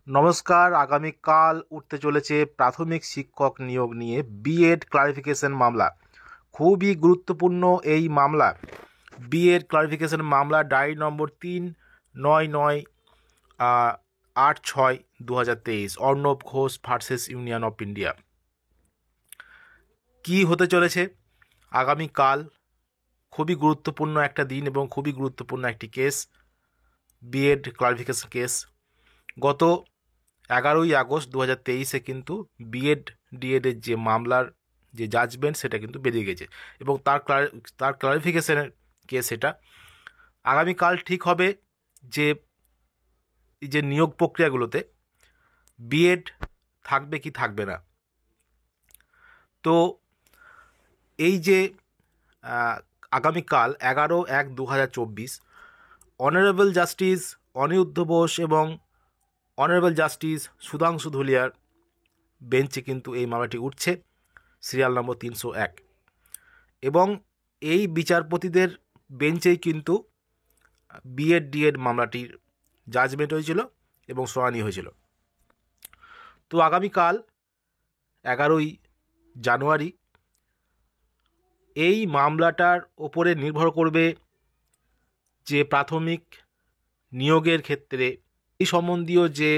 নমস্কার। আগামীকাল উঠতে চলেছে প্রাথমিক শিক্ষক নিয়োগ নিয়ে বিএড ক্লারিফিকেশন মামলা। খুবই গুরুত্বপূর্ণ এই মামলা। বিএড ক্লারিফিকেশন মামলা ডায়েরি নম্বর ৩9986/2023, Arnab Ghosh versus union of India. কি হতে চলেছে আগামীকাল? খুবই গুরুত্বপূর্ণ একটা দিন এবং খুবই গুরুত্বপূর্ণ একটি কেস, বিএড ক্লারিফিকেশন কেস। গত 11ই আগস্ট 2023-এ কিন্তু বিএড ডিএডের যে মামলার যে জাজমেন্ট সেটা কিন্তু বেরিয়ে গেছে এবং তার ক্লারিফিকেশনের কেস এটা। আগামীকাল ঠিক হবে যে এই যে নিয়োগ প্রক্রিয়াগুলোতে বিএড থাকবে কি থাকবে না। তো এই যে আগামীকাল 11/1/2024 অনারেবল জাস্টিস অনিরুদ্ধ বোস এবং অনারেবল জাস্টিস সুধাংশু ধুলিয়ার বেঞ্চে কিন্তু এই মামলাটি উঠছে, সিরিয়াল নম্বর 301। এবং এই বিচারপতিদের বেঞ্চেই কিন্তু বিএড ডিএড মামলাটির জাজমেন্ট হয়েছিল এবং শুনানি হয়েছিল। তো আগামীকাল 11ই জানুয়ারি এই মামলাটার ওপরে নির্ভর করবে যে প্রাথমিক নিয়োগের ক্ষেত্রে এই সম্বন্ধীয় যে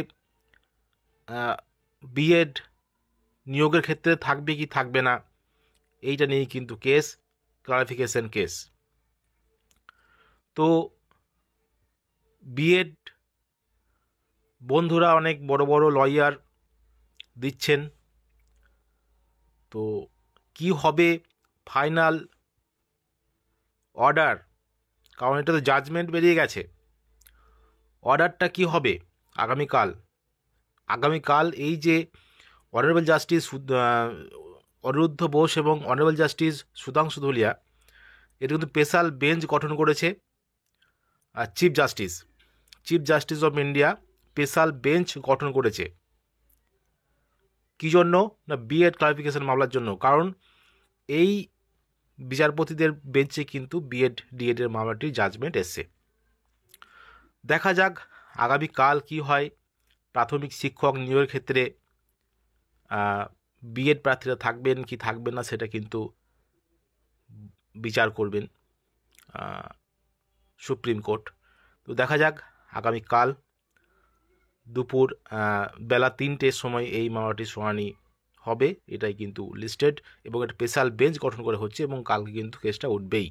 বিএড নিয়োগের ক্ষেত্রে থাকবে কি থাকবে না, এইটা নিয়েই কিন্তু কেস, ক্লারিফিকেশন কেস। তো বিএড বন্ধুরা অনেক বড় বড় লয়ার দিচ্ছেন। তো কি হবে ফাইনাল অর্ডার, কারণ এটা তো জাজমেন্ট বেরিয়ে গেছে, অর্ডারটা কি হবে আগামীকাল এই যে অনারেবল জাস্টিস অনিরুদ্ধ বোস এবং অনারেবল জাস্টিস সুধাংশু ধুলিয়া, এটা কিন্তু স্পেশাল বেঞ্চ গঠন করেছে chief justice of India special bench গঠন করেছে। কী জন্য না, বিএড ক্লারিফিকেশন মামলার জন্য। কারণ এই বিচারপতিদের বেঞ্চে কিন্তু বিএড ডিএডের মামলাটির জাজমেন্ট এসছে। দেখা যাক আগামীকাল কি হয়। প্রাথমিক শিক্ষক নিয়োগের ক্ষেত্রে বিএড প্রার্থীরা থাকবেন কি থাকবেন না সেটা কিন্তু বিচার করবেন সুপ্রিম কোর্ট। তো দেখা যাক আগামীকাল দুপুর বেলা 3টের সময় এই মামলাটির শুনানি হবে, এটাই কিন্তু লিস্টেড এবং একটা স্পেশাল বেঞ্চ গঠন করে হচ্ছে এবং কালকে কিন্তু কেসটা উঠবেই।